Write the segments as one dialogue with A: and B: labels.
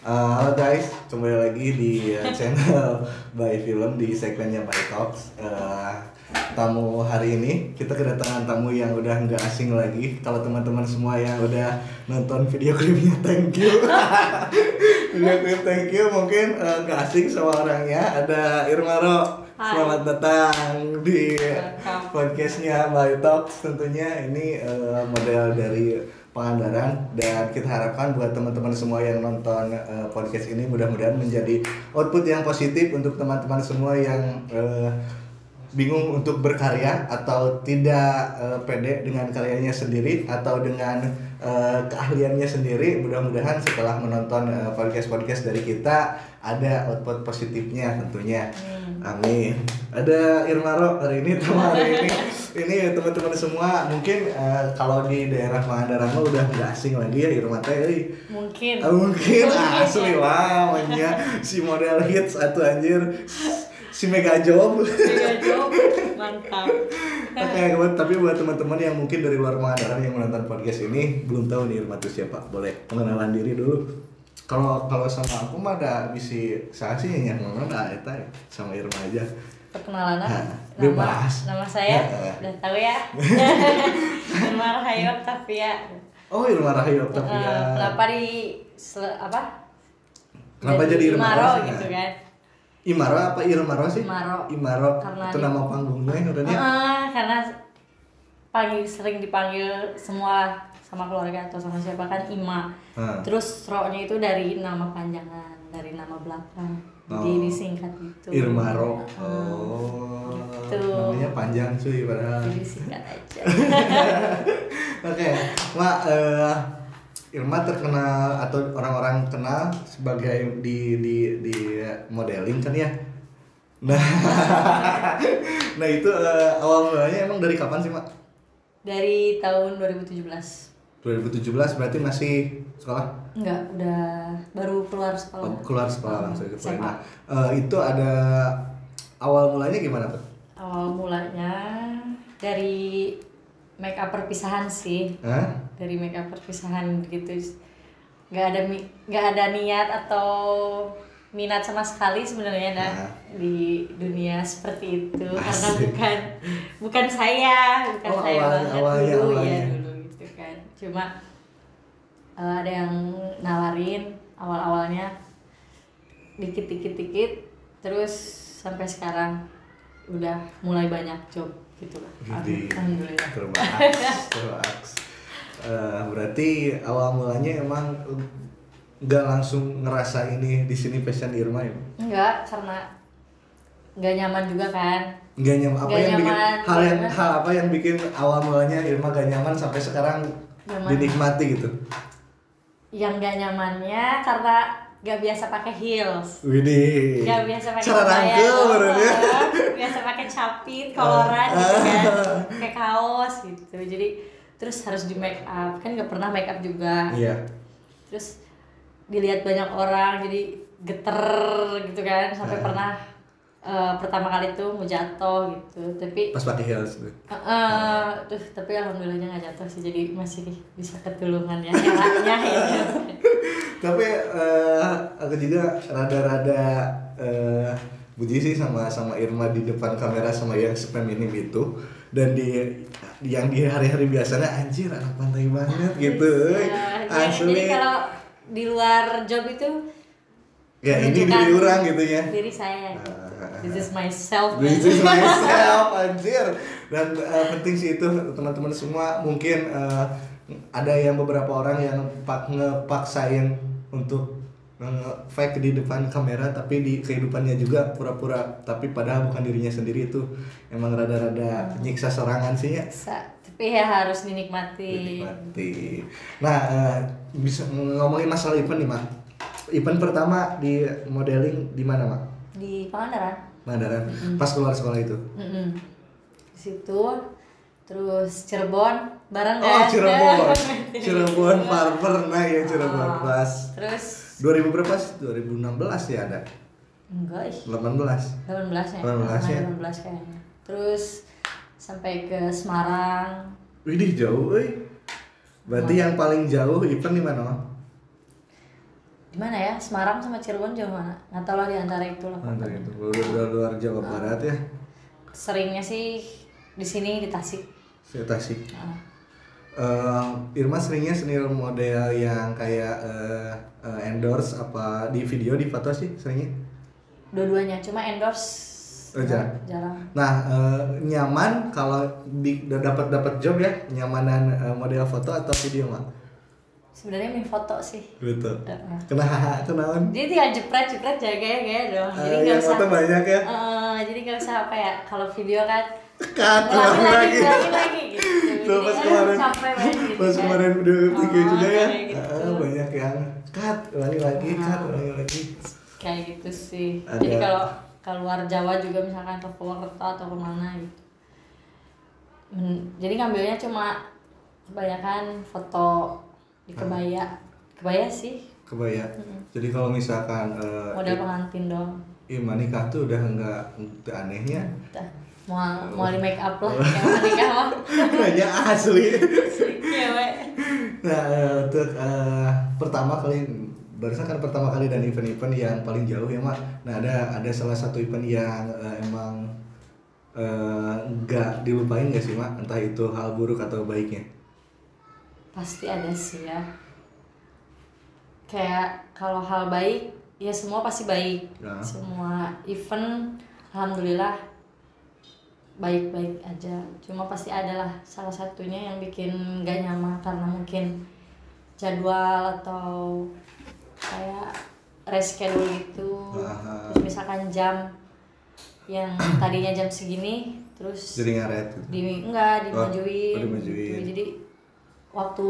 A: Halo guys, kembali lagi di channel By Film di segmennya By Talks. Tamu hari ini kita kedatangan tamu yang udah nggak asing lagi. Kalau teman-teman semua yang udah nonton video klipnya Thank You, video klip Thank You mungkin nggak asing sama orangnya. Ada Irmaro. Selamat datang di podcastnya By Talks. Tentunya ini model dari Pangandaran, dan kita harapkan buat teman-teman semua yang nonton podcast ini mudah-mudahan menjadi output yang positif untuk teman-teman semua yang bingung untuk berkarya atau tidak pede dengan karyanya sendiri atau dengan keahliannya sendiri. Mudah-mudahan setelah menonton podcast-podcast dari kita ada output positifnya tentunya. Amin. Ada Irmaro hari ini, ini teman-teman semua mungkin kalau di daerah Pangandaran mah udah nggak asing lagi ya Irma teh.
B: Mungkin
A: Asli wah si model hits atau anjir si Mega Job
B: mantap.
A: Oke, tapi buat teman-teman yang mungkin dari luar Pangandaran yang menonton podcast ini belum tahu nih Irma itu siapa, boleh pengenalan diri dulu. Kalau sama aku mah ada bisi saksi yang mana eta sama Irma aja.
B: Perkenalan nama saya udah tahu ya. Irma Rahayu Octavia.
A: Oh, Irma Rahayu Octavia.
B: Kenapa
A: Kenapa jadi Irmaro
B: gitu kan?
A: Imaro apa Irmaro sih?
B: Imaro.
A: Karena itu nama panggungnya katanya.
B: Karena sering dipanggil semua sama keluarga atau sama siapa kan Ima. Terus ro-nya itu dari nama panjangan, dari nama belakang. Jadi disingkat gitu.
A: Irmaro.
B: Gitu.
A: Namanya panjang cuy padahal.
B: Jadi singkat aja.
A: Oke, Mak, Irma terkenal atau orang-orang kenal sebagai di modeling kan ya. Nah itu awal mulanya emang dari kapan sih, Mak?
B: Dari tahun 2017.
A: 2017 berarti masih sekolah?
B: Enggak, udah baru keluar sekolah.
A: Keluar sekolah langsung ke sekolah. Itu ada awal mulanya gimana tuh?
B: Awal mulanya dari make up perpisahan sih. Dari make up perpisahan gitu. Nggak ada niat atau minat sama sekali sebenarnya di dunia seperti itu. Karena bukan saya banget dulu gitu kan. Cuma ada yang nawarin awal-awalnya dikit terus sampai sekarang udah mulai banyak job gitu lah. Alhamdulillah.
A: Terus. Berarti awal mulanya emang nggak langsung ngerasa ini di sini passion Irma ya?
B: Enggak, karena nggak nyaman juga kan.
A: Nggak nyaman. Hal apa yang bikin awal mulanya Irma gak nyaman sampai sekarang dinikmati gitu? Yang
B: nggak nyamannya karena nggak biasa pakai heels.
A: Widih.
B: Nggak biasa pakai
A: cara rangkel berarti.
B: Biasa pakai capit, koloran gitu kan, pakai kaos gitu. Jadi terus harus di make up, kan nggak pernah make up juga.
A: Iya.
B: Terus dilihat banyak orang jadi geter gitu kan, sampai pernah pertama kali tuh mau jatuh gitu, tapi
A: pas pakai heels tuh.
B: Tapi alhamdulillahnya nggak jatuh sih, jadi masih bisa ketulungan ya elaknya gitu.
A: Tapi aku juga rada-rada puji sih sama Irma di depan kamera sama yang feminim itu, dan yang di hari-hari biasanya anjir anak pantai banget gitu. Asli.
B: Jadi kalau di luar job itu
A: ya ini diri orang gitu ya.
B: Diri saya. This is myself,
A: anjir. Dan penting sih itu teman-teman semua, mungkin ada yang beberapa orang yang ngepaksain untuk fake di depan kamera, tapi di kehidupannya juga pura-pura, tapi padahal bukan dirinya sendiri. Itu emang rada-rada nyiksa serangan sih ya.
B: Tapi ya harus dinikmati.
A: Nah, bisa ngomongin masalah event nih, Mak. Event pertama di modeling di mana, Mak?
B: Di Pangandaran.
A: Pas keluar sekolah itu.
B: Di situ, terus Cirebon bareng
A: kan? Oh, Cirebon pernah ya Cirebon pas.
B: Terus
A: 2000 berapa sih? 2016 ya ada?
B: Enggak,
A: 18
B: ya. 18 kayaknya. Terus sampai ke Semarang.
A: Widih jauh, Berarti yang paling jauh event di mana?
B: di mana ya, Semarang sama Cirebon jauh mana nggak tahu lah, di antara itu lah.
A: Antara itu udah luar Jawa Barat ya.
B: Seringnya sih di sini di Tasik.
A: Tasik. Irma seringnya senior model yang kayak endorse apa di video, di foto sih seringnya?
B: Dua-duanya, cuma endorse jarang.
A: Nah, nyaman kalau udah dapat job ya, nyamanan model foto atau video mah?
B: Sebenarnya main foto sih.
A: Gitu. Kenapa?
B: Jadi tinggal jepret ya gaya doang. Jadi
A: nggak usah. Foto banyak ya.
B: Jadi nggak usah apa ya, kalau video kan.
A: Lagi
B: gitu.
A: Tuh pas kemarin.
B: Gitu,
A: pas kemarin udah tiga juga ya.
B: Gitu.
A: Banyak yang ulangi lagi.
B: Kayak gitu sih. Jadi kalau keluar Jawa juga misalkan ke Purwokerto atau kemana gitu. Jadi ngambilnya cuma kebanyakan foto di kebaya sih.
A: Kebaya. Jadi kalau misalkan
B: model pengantin dong.
A: Irma nikah tuh udah enggak anehnya.
B: Mau di make up lah yang nikah mah.
A: Banyak asli.
B: Cewek.
A: Nah, untuk pertama kali dan event-event yang paling jauh ya Mak. Nah, ada salah satu event yang emang enggak dilupain enggak sih Mak? Entah itu hal buruk atau baiknya.
B: Pasti ada sih ya. Kayak kalau hal baik ya semua pasti baik. Semua event alhamdulillah baik-baik aja. Cuma pasti adalah salah satunya yang bikin gak nyaman karena mungkin jadwal atau kayak reschedule gitu. Terus misalkan jam yang tadinya jam segini terus
A: jadi ngaret gitu.
B: Dimajuin. Gitu. Jadi waktu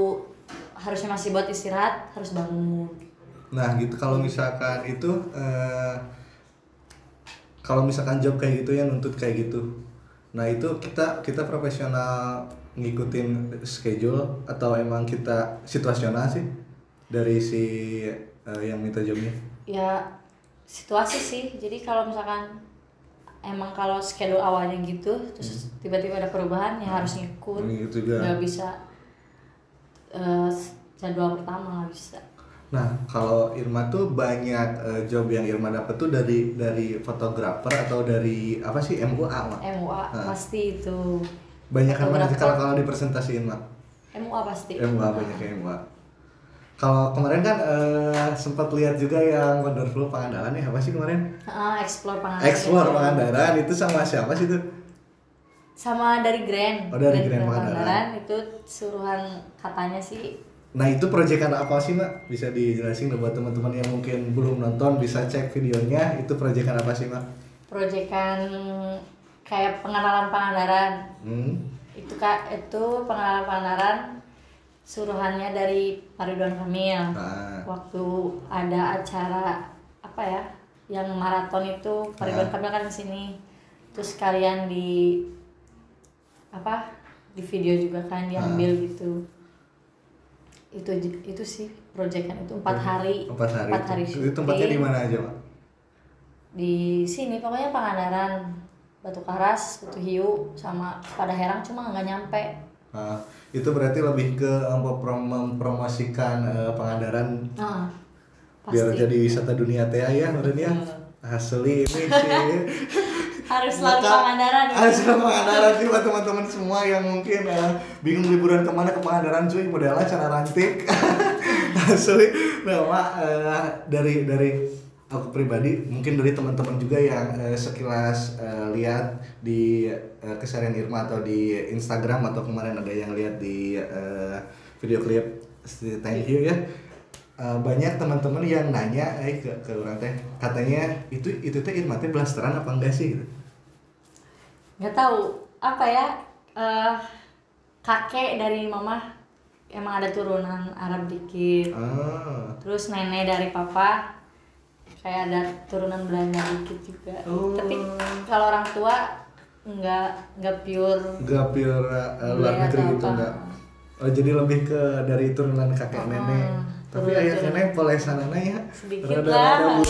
B: harusnya masih buat istirahat harus bangun.
A: Nah gitu, kalau misalkan itu kalau misalkan job kayak gitu ya nuntut kayak gitu, nah itu kita profesional ngikutin schedule atau emang kita situasional sih dari si yang minta jobnya? Ya
B: situasi sih. Jadi kalau misalkan emang kalau schedule awalnya gitu terus tiba-tiba ada perubahan ya harus ngikut. Nggak bisa jadwal pertama, nggak bisa.
A: Nah kalau Irma tuh banyak job yang Irma dapet tuh dari fotografer atau dari apa sih, MUA mah?
B: MUA pasti itu.
A: Banyak kan mana sih kalau dipresentasiin mah?
B: MUA pasti.
A: MUA banyak ya MUA. Kalau kemarin kan sempat lihat juga yang Wonderful Pangandaran ya, apa sih kemarin?
B: Explore Pangandaran.
A: Explore Pangandaran itu sama siapa sih tuh?
B: Sama dari Grand.
A: Oh dari Grand Pangandaran.
B: Itu suruhan katanya sih.
A: Nah itu proyekan apa sih Mbak? Bisa dijelasin buat teman-teman yang mungkin belum nonton, bisa cek videonya. Itu proyekan apa sih Mbak? Proyekan
B: kayak pengenalan Pangandaran. Itu pengenalan Pangandaran suruhannya dari Pak Ridwan Kamil. Waktu ada acara apa ya, yang maraton itu Pak Ridwan Kamil kan kesini. Terus kalian di video juga kan diambil gitu. Itu sih proyekan itu 4 hari.
A: 4 hari. Itu tempatnya di mana aja, Pak?
B: Di sini pokoknya Pangandaran, Batu Karas, Batu Hiu sama Padaherang, cuma nggak nyampe.
A: Itu berarti lebih ke mempromosikan Pangandaran. Biar jadi wisata dunia teh ya, menurutnya. Asli ini sih.
B: Harus selalu Pangandaran.
A: Harus selalu Pangandaran sih buat teman-teman semua yang mungkin bingung liburan kemana, ke Pangandaran cuy, modelnya cara rantik. Asli. Nah, Mak, dari aku pribadi, mungkin dari teman-teman juga yang sekilas lihat di keseharian Irma atau di Instagram atau kemarin ada yang lihat di video klip Thank You ya. Banyak teman-teman yang nanya ke orang teh, katanya itu teh Irma teh blasteran apa enggak sih gitu.
B: Nggak tahu apa ya, kakek dari mama emang ada turunan Arab dikit. Terus nenek dari papa kayak ada turunan Belanda dikit juga. Tapi kalau orang tua nggak pure
A: luar negeri gitu enggak. Jadi lebih ke dari turunan kakek nenek. Tapi ayah nenek polesanana ya.
B: Sedikit lah.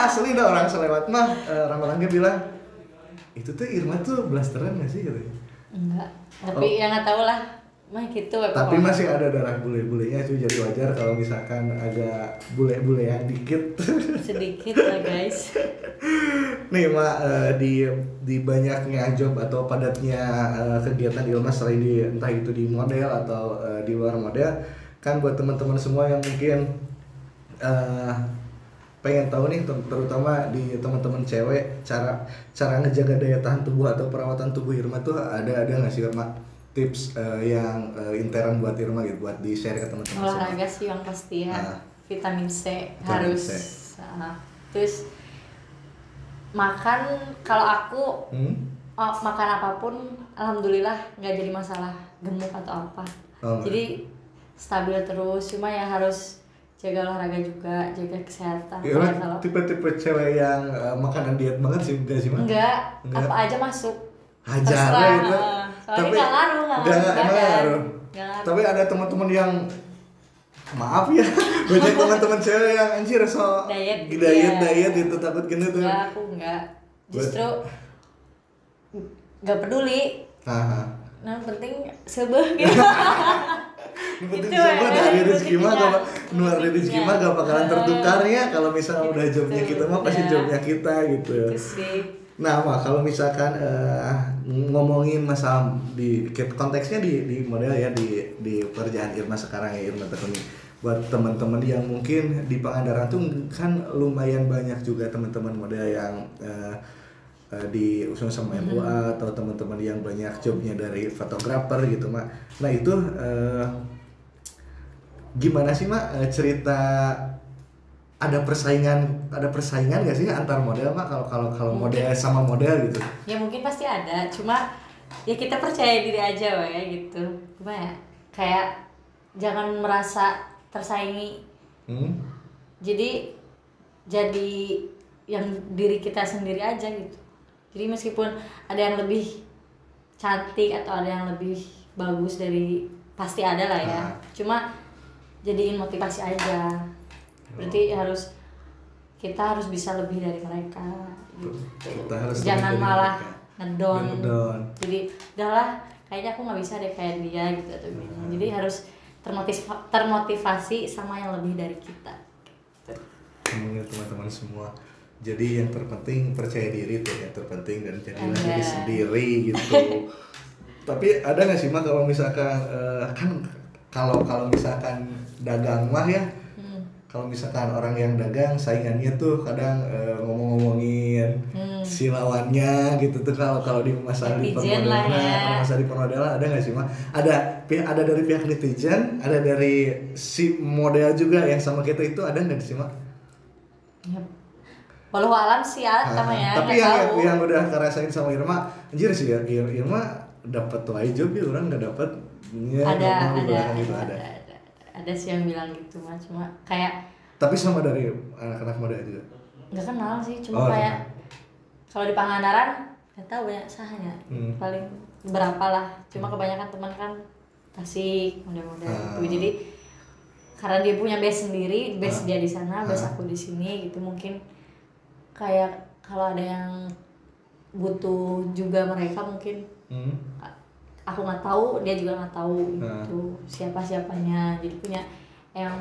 A: Asli dah orang selewat mah orang-orang dia bilang itu tuh Irma tuh blasteran nggak sih gitu.
B: Enggak. Tapi ya nggak tahu lah. mah gitu
A: tapi masih ada darah bule-bulenya cuy, jadi wajar kalau misalkan agak bule-bulean dikit.
B: Sedikit lah guys.
A: Nih Mak, di banyaknya job atau padatnya kegiatan Ilma selain di entah itu di model atau di luar model, kan buat teman-teman semua yang mungkin pengen tahu nih, terutama di teman-teman cewek, cara ngejaga daya tahan tubuh atau perawatan tubuh Irma tuh ada nggak sih Irma tips yang intern buat Irma gitu, buat di share ke teman-teman?
B: Olahraga sih yang pasti ya, vitamin C harus. Terus makan, kalau aku makan apapun alhamdulillah nggak jadi masalah gemuk atau apa. Jadi stabil terus, cuma ya harus jaga olahraga juga, jaga kesehatan.
A: Ya, tipe-tipe cewek yang makanan diet banget sih, enggak sih Mak?
B: Enggak, apa aja masuk.
A: Hajar gitu.
B: Soalnya nggak ngaruh.
A: Tapi ada teman-teman yang maaf ya, banyak teman-teman cewek yang anjir so diet gitu, takut gini tuh.
B: Enggak, aku enggak. Justru enggak peduli. Nah, penting sebeh gitu.
A: Yang penting sebeh dari rezeki mah gak bakalan tertukarnya kalau misalnya udah jobnya kita mah pasti jobnya kita gitu. Nah, Mak, kalau misalkan ngomongin masalah di konteksnya di model ya, di pekerjaan Irma sekarang ya, Irma Tekuni, buat teman-teman yang mungkin di Pangandaran tuh kan lumayan banyak juga teman-teman model yang di usul sama MUA atau teman-teman yang banyak jobnya dari fotografer gitu Mak. Nah itu gimana sih Mak cerita, ada persaingan nggak sih antar model Mak, kalau model sama model gitu?
B: Ya mungkin pasti ada, cuma ya kita percaya diri aja ya gitu. Gimana ya? Kayak jangan merasa tersaingi. Jadi yang diri kita sendiri aja gitu. Jadi meskipun ada yang lebih cantik atau ada yang lebih bagus dari, pasti ada lah ya. Cuma jadiin motivasi aja. Berarti kita harus bisa lebih dari mereka gitu. Jangan malah ngedon. Jadi udahlah, kayaknya aku nggak bisa deh kayak dia gitu atau gimana. Jadi harus termotivasi sama yang lebih dari kita.
A: Teman-teman semua, jadi yang terpenting percaya diri tuh yang terpenting, dan jadilah diri sendiri gitu. Tapi ada nggak sih Mak kalau misalkan kan kalau misalkan dagang mah ya, kalau misalkan orang yang dagang saingannya tuh kadang ngomong-ngomongin si lawannya gitu tuh, kalau di masalah di permodelan ada nggak sih Mak? Ada dari pihak netizen, ada dari si model juga yang sama kita itu, ada nggak sih Mak?
B: Ya, walau alam sih ya namanya.
A: Tapi yang udah ngerasain sama Irma, anjir sih ya, Irma dapat tuh job ya, orang nggak dapat.
B: Ada sih yang bilang gitu Mas, cuma kayak.
A: Tapi sama dari anak-anak model juga.
B: Nggak kenal sih, cuma kayak kalau di Pangandaran nggak tahu banyak sahanya, paling berapa lah. Cuma kebanyakan teman kan Tasik model-model gitu. Jadi karena dia punya base sendiri, base dia di sana, base aku di sini gitu, mungkin kayak kalau ada yang butuh juga mereka mungkin aku nggak tahu, dia juga nggak tahu gitu siapanya, jadi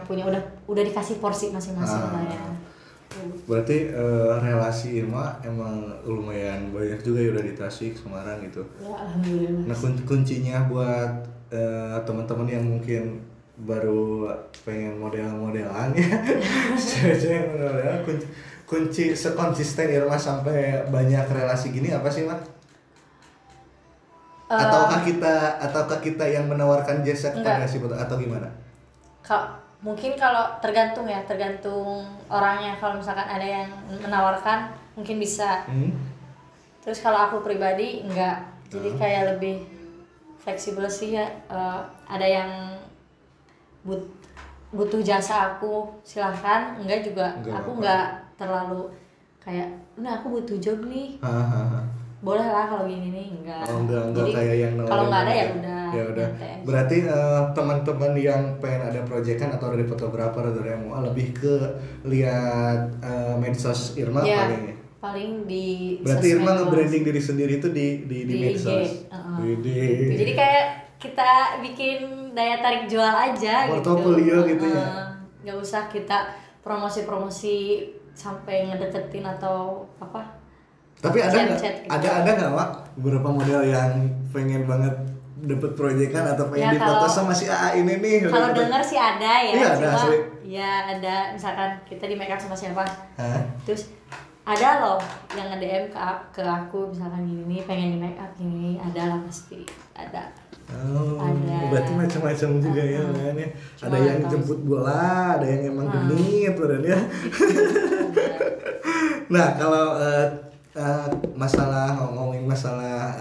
B: punya udah dikasih porsi masing-masing lah ya.
A: Berarti relasi Irma emang lumayan banyak juga ya, udah di Tasik, Semarang gitu.
B: Ya alhamdulillah.
A: Nah kuncinya buat teman-teman yang mungkin baru pengen model-modelan ya, cewek-cewek model, kunci sekonsisten Irma sampai banyak relasi gini apa sih Mak? Ataukah kita yang menawarkan jasa kepada si foto atau gimana?
B: Mungkin kalau tergantung orangnya. Kalau misalkan ada yang menawarkan mungkin bisa. Terus kalau aku pribadi enggak, jadi kayak lebih fleksibel sih ya. Ada yang butuh jasa aku silahkan, enggak juga aku enggak terlalu kayak nah aku butuh job nih, boleh lah kalau gini nih, enggak.
A: Jadi kayak yang
B: kalau nggak ada ya
A: udah. Berarti teman-teman yang pengen ada proyekan atau dari fotografer atau dari MUA lebih ke lihat medsos Irma
B: paling di
A: berarti Irma nge-branding diri sendiri itu di medsos.
B: Jadi kayak kita bikin daya tarik jual aja
A: portofolio gitu ya.
B: Nggak usah kita promosi sampai ngedeketin atau apa.
A: Tapi ada nggak
B: gitu.
A: ada nggak Wak beberapa model yang pengen banget dapat proyekan atau pengen
B: ya,
A: dipoto sama si AA ini nih?
B: Kalau denger sih ada ya,
A: iya,
B: cuma
A: ada,
B: ya ada misalkan kita di make up sama siapa,
A: terus
B: ada loh yang nge-DM ke aku misalkan gini pengen di make up gini, ada lah pasti ada.
A: Ada. Berarti macam-macam juga ya makanya. Ada yang jemput bola, ada yang emang genit ya. Nah kalau ngomongin masalah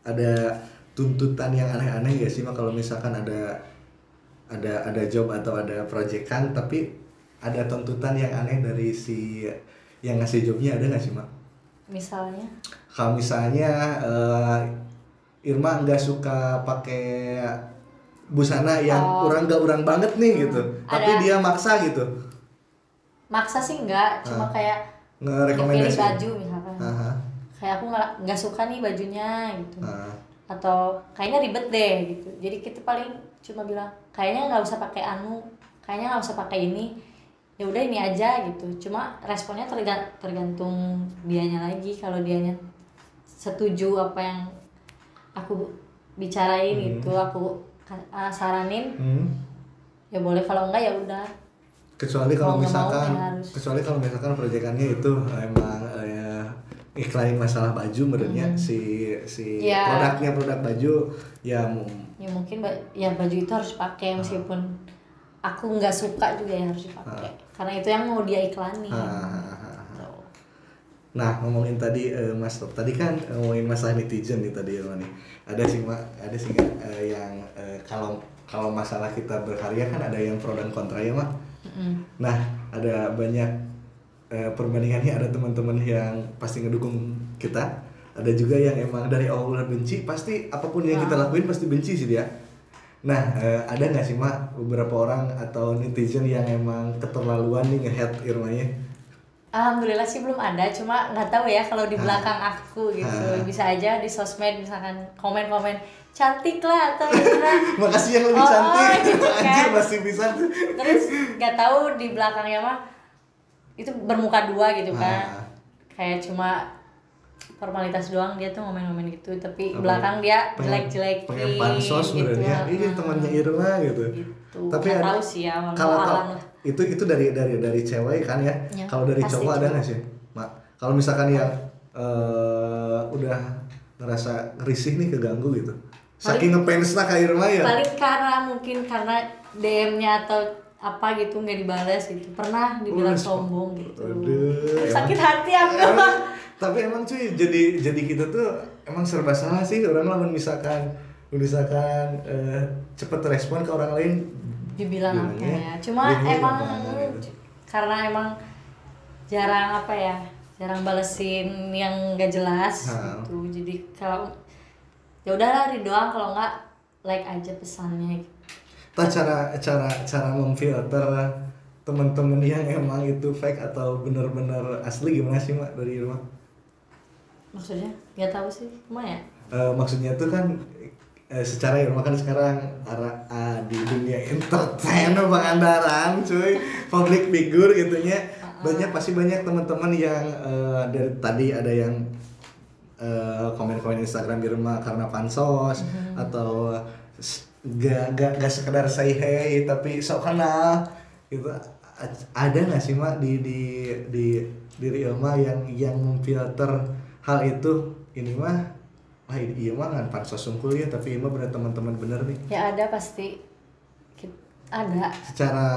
A: ada tuntutan yang aneh-aneh ya sih Mak, kalau misalkan ada job atau ada proyekan tapi ada tuntutan yang aneh dari si yang ngasih jobnya, ada nggak sih Mak?
B: Misalnya?
A: Kalau misalnya Irma nggak suka pakai busana yang urang banget nih gitu, tapi dia maksa gitu.
B: Maksa sih enggak, cuma kayak
A: ngerekomendasi
B: baju misalkan. Kayak aku nggak suka nih bajunya gitu. Atau kayaknya ribet deh gitu. Jadi kita paling cuma bilang kayaknya nggak usah pakai kayaknya nggak usah pakai ini. Ya udah ini aja gitu. Cuma responnya tergantung dianya lagi. Kalau dianya setuju apa yang aku bicarain itu, aku saranin, ya boleh, kalau enggak ya udah.
A: Kecuali kalau misalkan proyekannya itu emang iklanin masalah baju menurutnya si produk baju ya
B: mungkin ya baju itu harus pakai meskipun aku nggak suka juga ya harus dipakai karena itu yang mau dia iklanin.
A: Nah ngomongin tadi Mas Top, tadi kan ngomongin masalah netizen nih tadi ya nih. Ada sih yang kalau masalah kita berkarya kan ada yang pro dan kontra ya Mak. Nah ada banyak perbandingannya, ada teman-teman yang pasti ngedukung kita, ada juga yang emang dari awal benci, pasti apapun yang kita lakuin pasti benci sih dia. Nah ada nggak sih Mak beberapa orang atau netizen yang emang keterlaluan nih nge-hate Irmanya?
B: Alhamdulillah sih belum ada, cuma nggak tahu ya kalau di belakang aku gitu. Bisa aja di sosmed misalkan komen-komen cantik lah atau gimana.
A: Makasih yang lebih cantik.
B: Gitu kan.
A: Anjir masih bisa.
B: Terus nggak tahu di belakangnya mah itu bermuka dua gitu kan. Kayak cuma formalitas doang, dia tuh ngomen-ngomen gitu, tapi belakang dia jelek-jelekin.
A: Pengen pansos
B: gitu.
A: Ini temannya Irma gitu.
B: Tapi nggak tahu sih ya,
A: kalau itu dari cewek kan ya. Kalau dari cowok ada nggak sih Mak? Kalau misalkan yang udah ngerasa risih nih, keganggu gitu, saking ngefansnya ke Irma ya,
B: paling karena DM-nya atau apa gitu nggak dibalas gitu, pernah dibilang sombong gitu. Sakit hati aku.
A: Tapi emang cuy, jadi kita tuh emang serba salah sih orang lah. misalkan cepet respon ke orang lain
B: dibilang apa ya, cuma emang karena emang jarang balesin yang nggak jelas gitu. Jadi kalau ya udahlah read doang, kalau nggak like aja pesannya gitu.
A: Cara memfilter teman-teman yang emang itu fake atau benar-benar asli gimana sih Mak dari Irma?
B: Maksudnya nggak tahu sih, gimana ya?
A: Maksudnya tuh kan secara Irma kan sekarang di dunia entertain pengandaran cuy, public figure gitunya. Pasti banyak teman-teman yang dari tadi ada yang komen-komen Instagram Irma karena pansos, atau gak sekedar say hey tapi sok kenal gitu. Ada nggak sih Mak di diri Irma yang memfilter hal itu? Ini mah iya mah kan pansos sungkul ya, tapi Irma bener teman-teman bener nih. Ya
B: ada, pasti ada.
A: Secara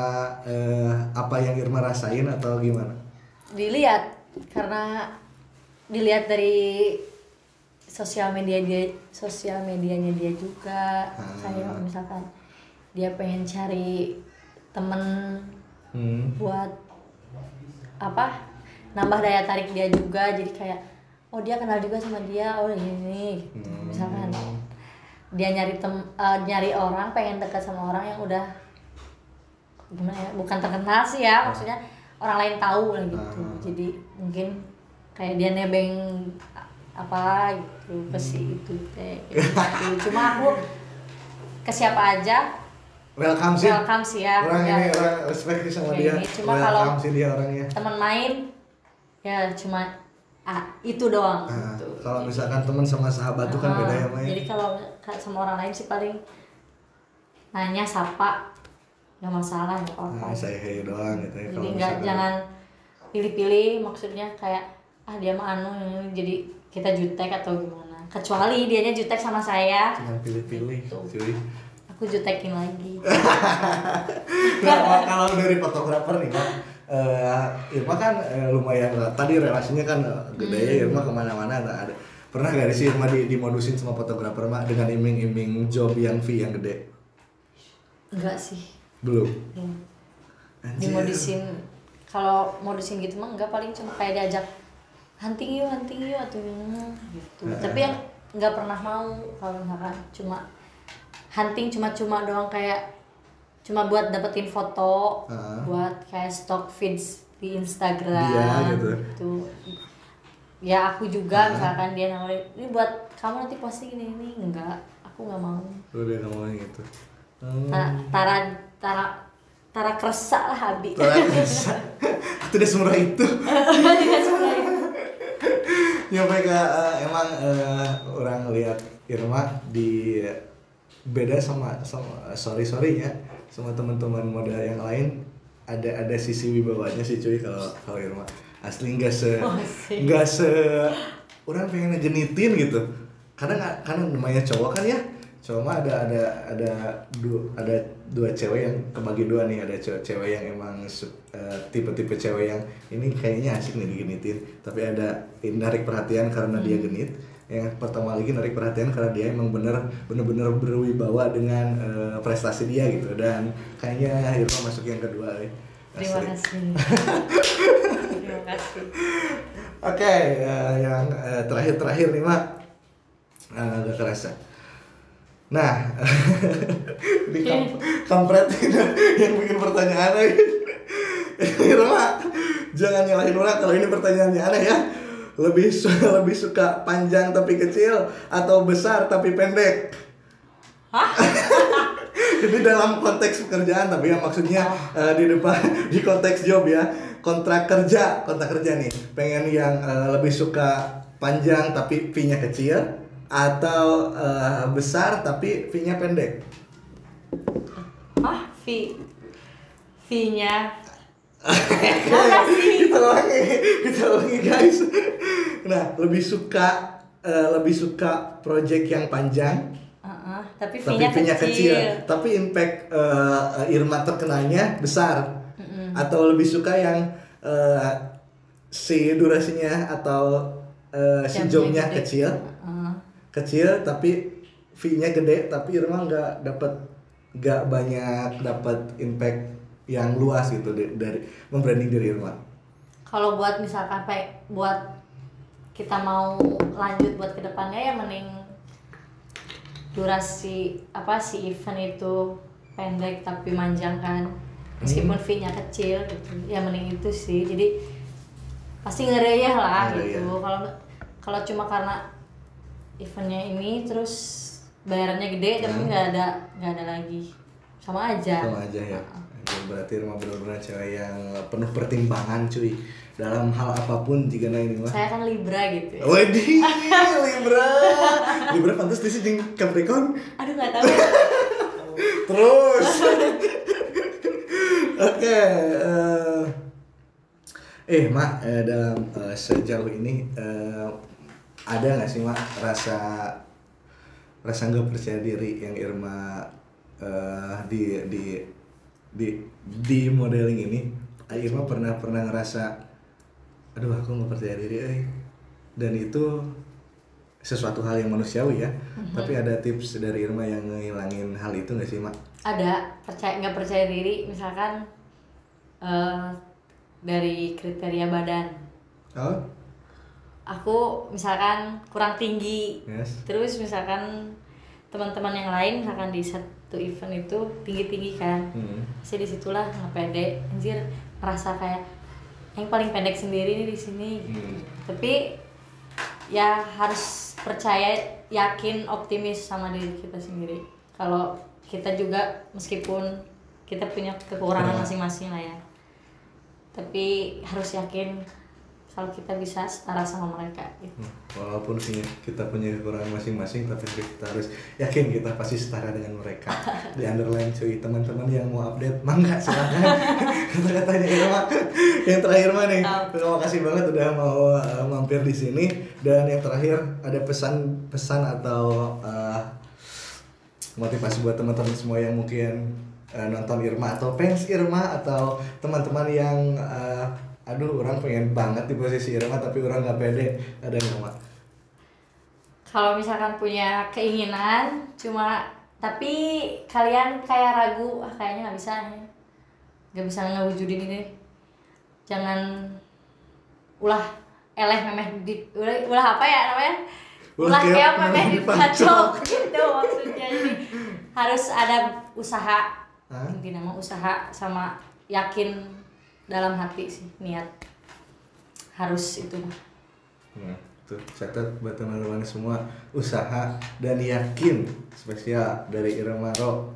A: apa yang Irma rasain atau gimana?
B: Karena dilihat dari sosial medianya dia juga. Kayak misalkan dia pengen cari temen buat nambah daya tarik dia juga, jadi kayak dia kenal juga sama dia, ini gitu. Misalkan dia nyari orang, pengen dekat sama orang yang udah gimana ya, bukan terkenal sih ya, maksudnya orang lain tahu lah gitu. Jadi mungkin kayak dia nebeng apa gitu ke si itu teh gitu. Cuma aku ke siapa aja
A: welcome sih
B: ya.
A: Orang ini orang respect sih sama dia.
B: Cuma kalau
A: sih dia orangnya.
B: Teman main ya cuma itu doang. Gitu.
A: Kalau misalkan teman sama sahabat tuh kan beda ya Maya.
B: Jadi kalau sama orang lain sih paling nanya sapa nggak masalah nggak apa-apa.
A: Saya hey doang gitu ya.
B: Jadi jangan pilih-pilih, maksudnya kayak dia mah jadi kita jutek atau gimana. Kecuali dianya jutek sama saya.
A: Jangan pilih-pilih, cuy.
B: Aku jutekin lagi.
A: Nah, kalau dari fotografer nih Pak, Irma kan lumayan tadi relasinya kan gede. Irma kemana-mana ada. Pernah gak sih Irma dimodusin sama fotografer mah dengan iming-iming job yang fee yang gede?
B: Enggak sih.
A: Belum.
B: Dimodusin, kalau modusin gitu mah enggak, paling cuma kayak diajak hunting yuk atau gitu. Tapi yang nggak pernah mau kalau misalkan cuma hunting cuma doang, kayak cuma buat dapetin foto, buat kayak stock feeds di Instagram gitu. Ya aku juga misalkan dia nawarin ini buat kamu nanti posting ini enggak, aku nggak mau.
A: Udah nggak mau gitu.
B: Tara kerasa lah Abi.
A: Tara kerasa. Tidak semurah itu.
B: Tidak semurah itu.
A: Ya mereka emang orang lihat Irma di beda sama sorry ya sama teman-teman model yang lain, ada sisi wibawanya sih cuy. Kalau Irma asli nggak se orang pengen ngejenitin gitu, karena namanya cowok kan ya. Cowok mah ada dua cewek yang kebagi dua nih. Ada cewek yang emang tipe-tipe cewek yang ini kayaknya asik nih digenitin, tapi ada narik perhatian karena dia genit. Yang pertama lagi narik perhatian karena dia emang bener-bener berwibawa dengan prestasi dia gitu. Dan kayaknya Irma masuk yang kedua.
B: Terima kasih. Terima kasih.
A: Oke, yang terakhir nih Mak, gak kerasa. Nah, di kampret yang bikin pertanyaan lagi. Irma, jangan nyalahin orang kalau ini pertanyaannya aneh ya. Lebih suka panjang tapi kecil atau besar tapi pendek?
B: Hah?
A: Jadi dalam konteks pekerjaan, tapi ya maksudnya di konteks job ya, kontrak kerja nih. Pengen yang lebih suka panjang tapi fee-nya kecil atau besar tapi fee-nya pendek?
B: Fee-nya
A: kita lagi guys. Nah, lebih suka project yang panjang
B: tapi fee-nya kecil.
A: Tapi impact Irma terkenanya besar. Atau lebih suka yang si durasinya atau si jobnya kecil tapi fee-nya gede, tapi Irma nggak banyak dapat impact yang luas gitu dari membranding diri Irma.
B: Kalau buat misalkan buat kita mau lanjut buat kedepannya ya mending durasi si event itu pendek tapi manjang kan, meskipun fee-nya kecil gitu ya, mending itu sih. Jadi pasti ngereyeh lah gitu. Kalau cuma karena eventnya ini terus bayarannya gede tapi nggak ada lagi, sama aja
A: ya. Berarti Irma benar-benar cewek yang penuh pertimbangan cuy dalam hal apapun jika ini mah.
B: Saya kan Libra gitu ya.
A: Waduh, Libra pantas di sini Capricorn.
B: Aduh nggak tahu.
A: Terus. Oke, Mak, dalam sejauh ini ada nggak sih Mak rasa nggak percaya diri yang Irma di modeling ini? Irma pernah ngerasa, aduh aku nggak percaya diri, dan itu sesuatu hal yang manusiawi ya. Tapi ada tips dari Irma yang ngilangin hal itu nggak sih Mak?
B: Ada. Nggak percaya diri misalkan dari kriteria badan. Aku misalkan kurang tinggi, terus misalkan teman-teman yang lain misalkan di satu event itu tinggi kan, saya disitulah ngepede, anjir merasa kayak yang paling pendek sendiri nih di sini. Tapi ya harus percaya, yakin, optimis sama diri kita sendiri. Kalau kita juga meskipun kita punya kekurangan masing-masing lah ya, tapi harus yakin kalau kita bisa setara sama mereka gitu.
A: Walaupun kita punya kekurangan masing-masing, tapi kita harus yakin kita pasti setara dengan mereka. Di underline cuy, teman-teman yang mau update mangga silakan. Kata-katanya Irma yang terakhir mah nih. Terima kasih banget udah mau mampir di sini. Dan yang terakhir ada pesan atau motivasi buat teman-teman semua yang mungkin nonton Irma atau fans Irma atau teman-teman yang aduh orang pengen banget di posisi Irma tapi orang nggak pede, ada nggak Mak?
B: Kalau misalkan punya keinginan tapi kalian kayak ragu, kayaknya nggak bisa ngewujudin ini, jangan ulah memeh ulah apa ya namanya, ulah keok memeh dipacok gitu maksudnya. Jadi harus ada usaha, mungkin nama usaha sama yakin dalam hati sih, niat harus itu.
A: Nah, tuh catat buat teman-teman semua, usaha dan yakin, spesial dari Irma Ro.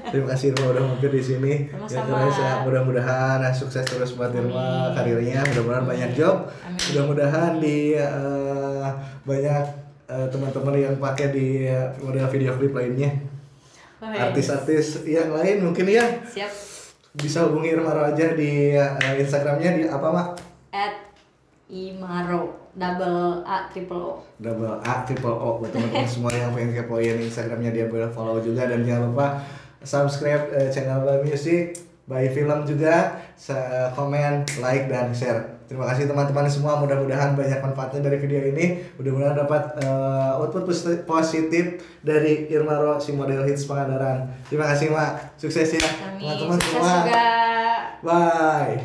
A: Terima kasih Irma udah mampir di sini. Ya, mudah-mudahan sukses terus buat Irma karirnya, mudah-mudahan banyak job. Mudah-mudahan di banyak teman-teman yang pakai di model video klip lainnya. Artis-artis yang lain mungkin ya.
B: Siap.
A: Bisa hubungi Irma Ro aja di Instagramnya di apa Mak?
B: @imaro @A_O.
A: buat teman-teman semua yang pengen kepoin Instagramnya dia, boleh follow juga. Dan jangan lupa subscribe channel By Music, By Film juga, komen, like, dan share. Terima kasih teman-teman semua, mudah-mudahan banyak manfaatnya dari video ini. Mudah-mudahan dapat output positif dari Irma Ro, si model hits Pangandaran. Terima kasih Mak, sukses ya teman-teman semua.
B: Juga.
A: Bye.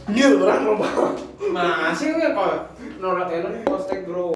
A: Nyil orang mau
C: masih nggak kok norak enak postek bro.